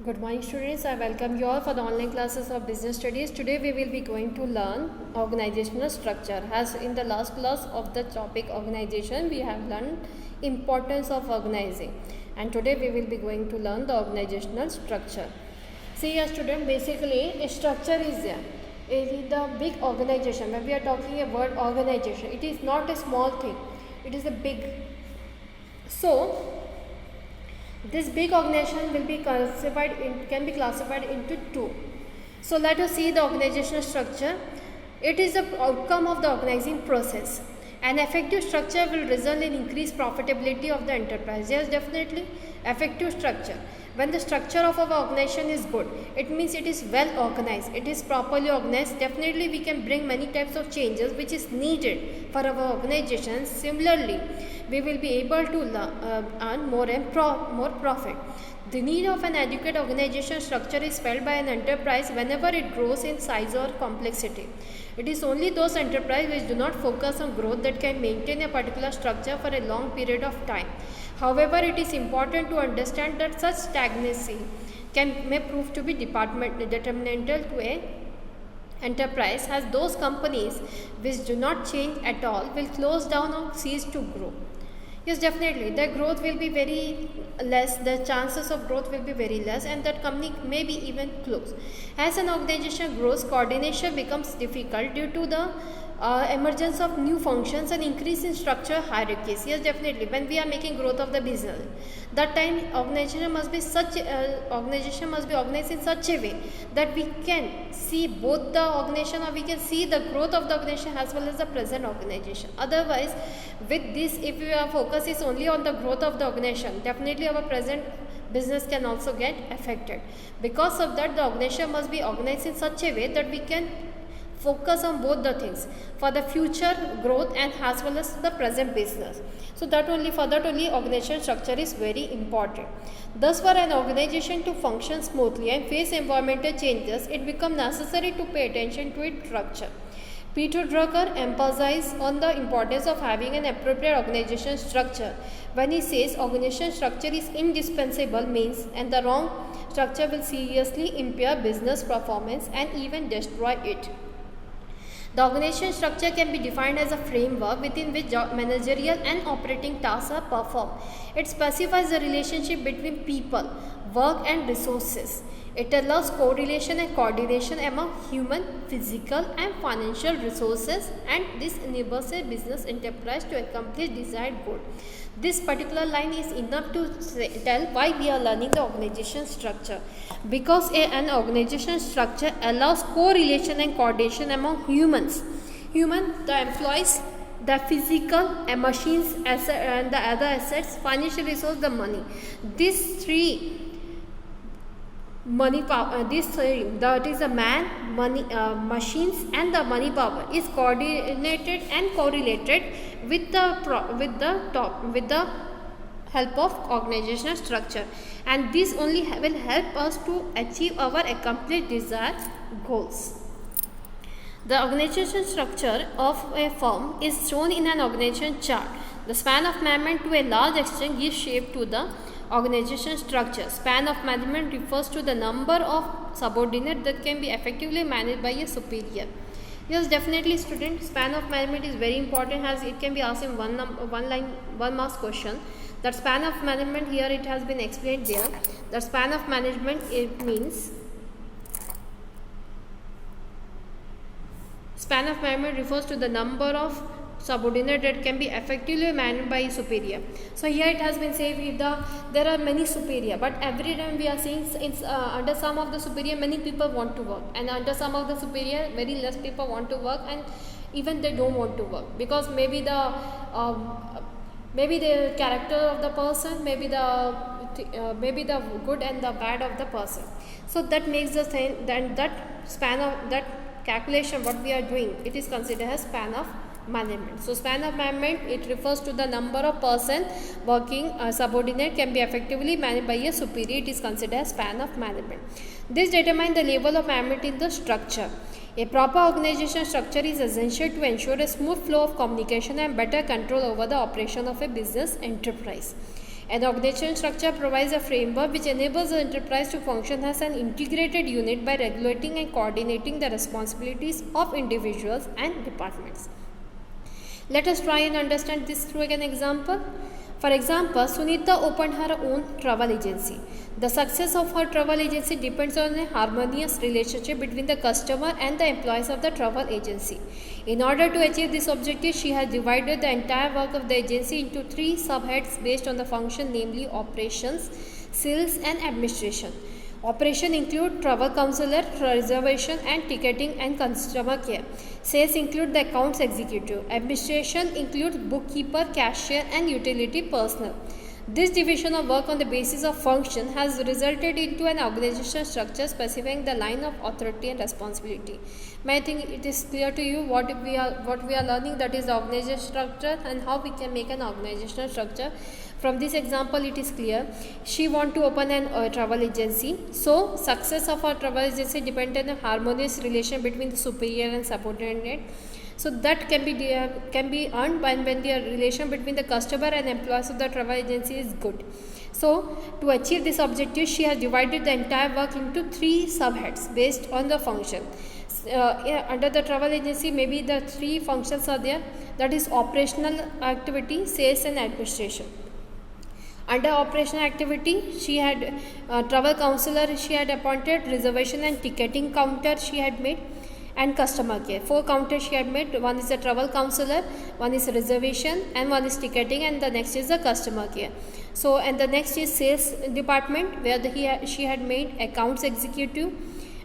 Good morning students, I welcome you all for the online classes of business studies. Today we will be going to learn organizational structure. As in the last class of the topic organization, we have learned importance of organizing, and today we will be going to learn the organizational structure. See a student, basically a structure is there. In the big organization, when we are talking a word organization, it is not a small thing, it is a big. So this big organization will be can be classified into two. So let us see the organizational structure. It is the outcome of the organizing process. An effective structure will result in increased profitability of the enterprise. Yes, definitely, effective structure. When the structure of our organization is good, it means it is well organized, it is properly organized. Definitely we can bring many types of changes which is needed for our organization. Similarly, we will be able to earn more profit. The need of an adequate organization structure is felt by an enterprise whenever it grows in size or complexity. It is only those enterprises which do not focus on growth that can maintain a particular structure for a long period of time. However, it is important to understand that such stagnancy may prove to be detrimental to a enterprise, as those companies which do not change at all will close down or cease to grow. Yes, definitely, the growth will be very less, the chances of growth will be very less, and that company may be even close. As an organization grows, coordination becomes difficult due to the emergence of new functions and increase in structure hierarchies. Yes, definitely, when we are making growth of the business, that time organization must be organized in such a way that we can see both the organization, or we can see the growth of the organization as well as the present organization. Otherwise, with this, if our focus is only on the growth of the organization, definitely our present business can also get affected. Because of that, the organization must be organized in such a way that we can focus on both the things for the future growth and as well as the present business. So for that only organization structure is very important. Thus, for an organization to function smoothly and face environmental changes, it becomes necessary to pay attention to its structure. Peter Drucker emphasized on the importance of having an appropriate organization structure when he says organization structure is indispensable, means and the wrong structure will seriously impair business performance and even destroy it. The organization structure can be defined as a framework within which managerial and operating tasks are performed. It specifies the relationship between people, work and resources. It allows correlation and coordination among human, physical and financial resources, and this enables a business enterprise to accomplish desired goal. This particular line is enough to tell why we are learning the organization structure. Because an organization structure allows correlation and coordination among humans. The employees, the physical, machines, and the other assets, financial resource, the money. These three that is a man, money, machines and the money power is coordinated and correlated with the help of organizational structure, and this only will help us to achieve our accomplished desired goals. The organizational structure of a firm is shown in an organization chart. The span of management to a large extent gives shape to the organization structure. Span of management refers to the number of subordinates that can be effectively managed by a superior. Yes, definitely student, span of management is very important, as it can be asked in one marks question. That span of management, here it has been explained there. The span of management, it means span of management refers to the number of subordinate that can be effectively managed by a superior. So here it has been said there are many superior, but every time we are seeing under some of the superior many people want to work, and under some of the superior very less people want to work, and even they don't want to work because maybe the character of the person, maybe the good and the bad of the person. So that makes the thing, then that span of that calculation what we are doing, it is considered as span of management. So span of management, it refers to the number of person working subordinate can be effectively managed by a superior. It is considered as span of management. This determines the level of management in the structure. A proper organization structure is essential to ensure a smooth flow of communication and better control over the operation of a business enterprise. An organizational structure provides a framework which enables the enterprise to function as an integrated unit by regulating and coordinating the responsibilities of individuals and departments. Let us try and understand this through an example. For example, Sunita opened her own travel agency. The success of her travel agency depends on a harmonious relationship between the customer and the employees of the travel agency. In order to achieve this objective, she has divided the entire work of the agency into 3 subheads based on the function, namely operations, sales and administration. Operation include travel counselor, reservation and ticketing and customer care. Sales include the accounts executive. Administration includes bookkeeper, cashier and utility personnel. This division of work on the basis of function has resulted into an organizational structure specifying the line of authority and responsibility. I think it is clear to you what we are learning, that is the organizational structure and how we can make an organizational structure. From this example, it is clear. She want to open a travel agency. So, success of our travel agency depends on a harmonious relation between the superior and subordinate. So that can be earned when the relation between the customer and employees of the travel agency is good. So to achieve this objective, she has divided the entire work into 3 subheads based on the function. Under the travel agency, maybe the 3 functions are there, that is operational activity, sales and administration. Under operational activity, she had travel counselor she had appointed, reservation and ticketing counter she had made, and customer care. 4 counters she had made. One is the travel counselor, one is reservation and one is ticketing, and the next is the customer care. So and the next is sales department where she had made accounts executive,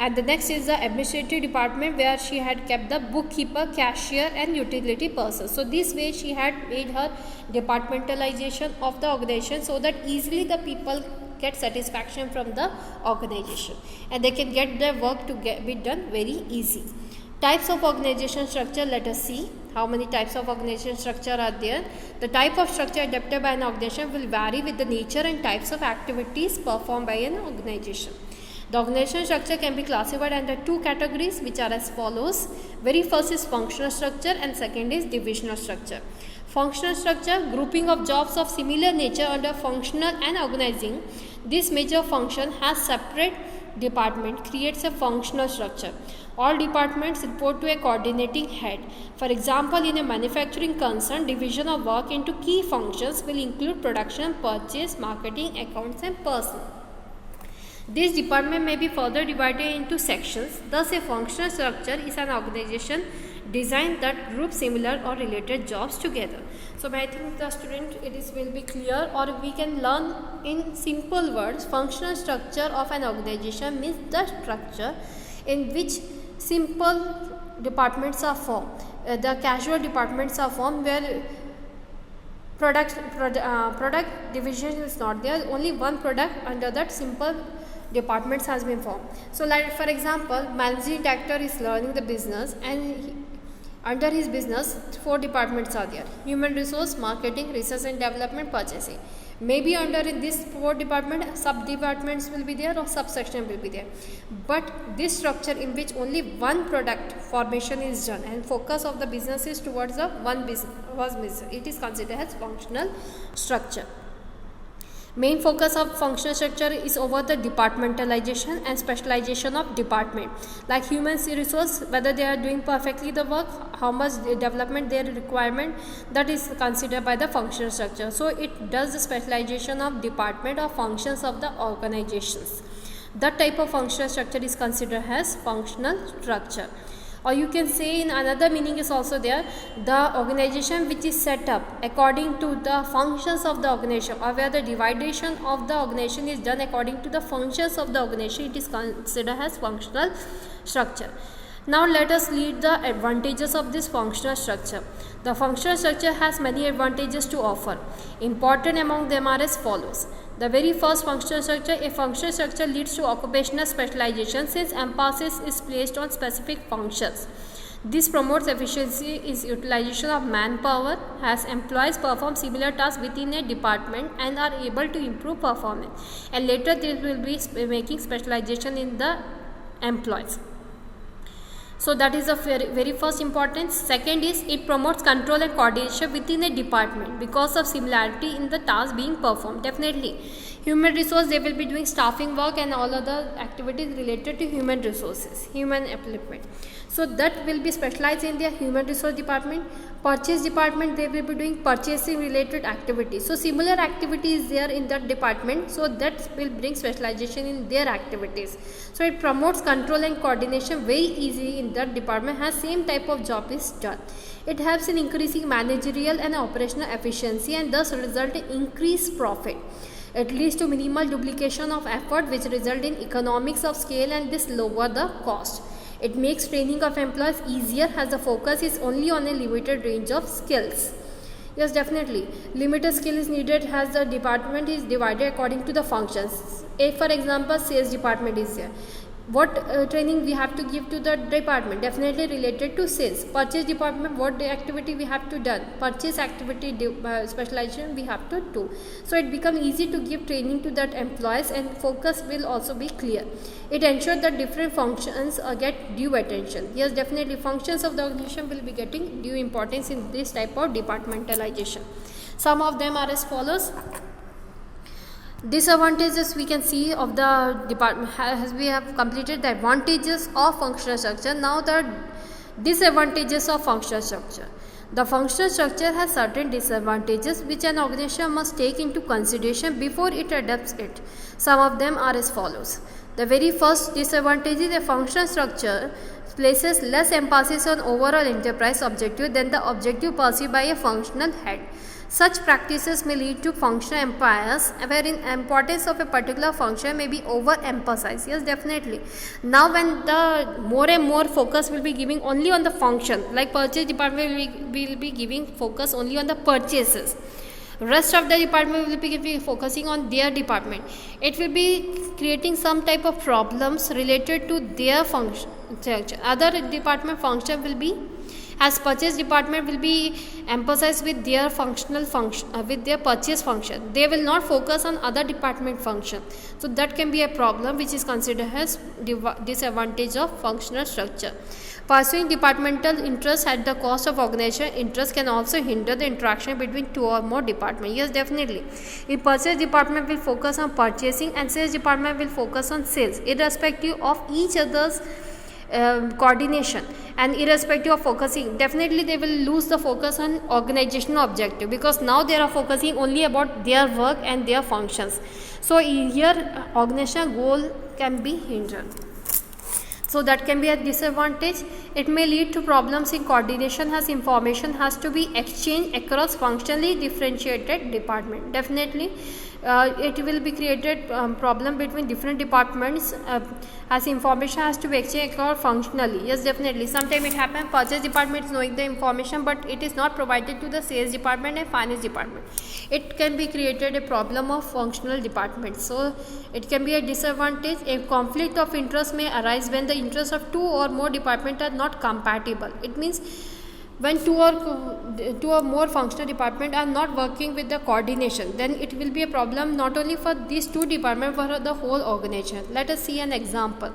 and the next is the administrative department where she had kept the bookkeeper, cashier and utility person. So this way she had made her departmentalization of the organization so that easily the people get satisfaction from the organization and they can get their work to be done very easy. Types of organization structure, let us see how many types of organization structure are there. The type of structure adopted by an organization will vary with the nature and types of activities performed by an organization. The organization structure can be classified under 2 categories which are as follows. Very first is functional structure and second is divisional structure. Functional structure, grouping of jobs of similar nature under functional and organizing. This major function has separate department, creates a functional structure. All departments report to a coordinating head. For example, in a manufacturing concern, division of work into key functions will include production, purchase, marketing, accounts and personnel. This department may be further divided into sections. Thus, a functional structure is an organization design that groups similar or related jobs together. So I think the student will be clear, or we can learn in simple words. Functional structure of an organization means the structure in which simple departments are formed. The casual departments are formed where product division is not there, only one product under that simple departments has been formed. So like for example, managing director is learning the business and under his business 4 departments are there: human resource, marketing, research and development, purchasing. Maybe under in this 4 department sub departments will be there or subsection will be there, but this structure in which only one product formation is done and focus of the business is towards the one business, it is considered as functional structure. Main focus of functional structure is over the departmentalization and specialization of department, like human resource, whether they are doing perfectly the work, how much development their requirement, that is considered by the functional structure. So it does the specialization of department or functions of the organizations. That type of functional structure is considered as functional structure. Or you can say in another meaning is also there, the organization which is set up according to the functions of the organization, or where the division of the organization is done according to the functions of the organization, it is considered as functional structure. Now let us read the advantages of this functional structure. The functional structure has many advantages to offer. Important among them are as follows. The very first functional structure, a functional structure leads to occupational specialization since emphasis is placed on specific functions. This promotes efficiency is utilization of manpower as employees perform similar tasks within a department and are able to improve performance, and later there will be making specialization in the employees. So that is the very first importance. Second is it promotes control and coordination within a department because of similarity in the task being performed. Definitely, human resource, they will be doing staffing work and all other activities related to human resources, human development. So that will be specialized in their human resource department. Purchase department, they will be doing purchasing related activities. So similar activity is there in that department, so that will bring specialization in their activities. So it promotes control and coordination very easy in that department, has same type of job is done. It helps in increasing managerial and operational efficiency and thus result in increased profit. It leads to minimal duplication of effort which result in economics of scale and this lower the cost. It makes training of employees easier as the focus is only on a limited range of skills. Yes, definitely. Limited skill is needed as the department is divided according to the functions. If, for example, sales department is there, what training we have to give to the department? Definitely related to sales. Purchase department, what activity we have to done? Purchase activity specialization we have to do. So it becomes easy to give training to that employees and focus will also be clear. It ensures that different functions get due attention. Yes, definitely functions of the organization will be getting due importance in this type of departmentalization. Some of them are as follows. Disadvantages we can see of the department as we have completed the advantages of functional structure. Now the disadvantages of functional structure. The functional structure has certain disadvantages which an organization must take into consideration before it adopts it. Some of them are as follows. The very first disadvantage is a functional structure places less emphasis on overall enterprise objective than the objective perceived by a functional head. Such practices may lead to functional empires wherein importance of a particular function may be overemphasized. Yes, definitely. Now when the more and more focus will be giving only on the function, like purchase department will be giving focus only on the purchases. Rest of the department will be focusing on their department. It will be creating some type of problems related to their function. Other department function will be, as purchase department will be emphasized with their functional function, with their purchase function. They will not focus on other department function. So that can be a problem which is considered as disadvantage of functional structure. Pursuing departmental interests at the cost of organizational interests can also hinder the interaction between two or more departments. Yes, definitely. If purchase department will focus on purchasing and sales department will focus on sales, irrespective of each other's coordination and irrespective of focusing, definitely they will lose the focus on organizational objective because now they are focusing only about their work and their functions. So here organizational goal can be hindered. So that can be a disadvantage. It may lead to problems in coordination as information has to be exchanged across functionally differentiated department. Definitely it will be created problem between different departments as information has to be exchanged across functionally. Yes, definitely. Sometimes it happens purchase department is knowing the information but it is not provided to the sales department and finance department. It can be created a problem of functional department. So it can be a disadvantage. A conflict of interest may arise when the interests of two or more departments are not compatible. It means when two or more functional departments are not working with the coordination, then it will be a problem not only for these two departments but for the whole organization. Let us see an example.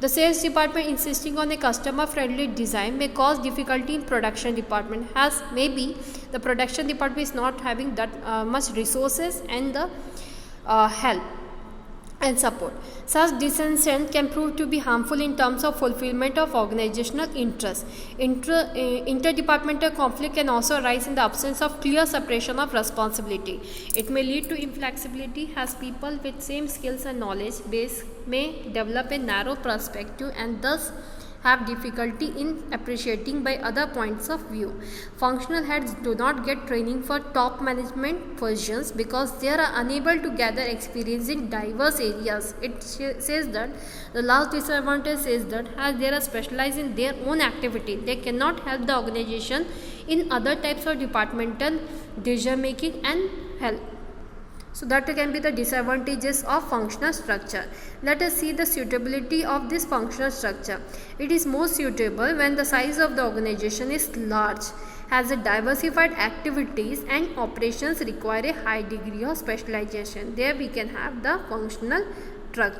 The sales department insisting on a customer-friendly design may cause difficulty in production department, as maybe the production department is not having that much resources and the help and support. Such dissension can prove to be harmful in terms of fulfillment of organizational interests. Interdepartmental conflict can also arise in the absence of clear separation of responsibility. It may lead to inflexibility as people with same skills and knowledge base may develop a narrow perspective and thus have difficulty in appreciating by other points of view. Functional heads do not get training for top management positions because they are unable to gather experience in diverse areas. It says that the last disadvantage says that as they are specialized in their own activity, they cannot help the organization in other types of departmental decision making and help. So that can be the disadvantages of functional structure. Let us see the suitability of this functional structure. It is most suitable when the size of the organization is large, has a diversified activities and operations require a high degree of specialization. There we can have the functional structure.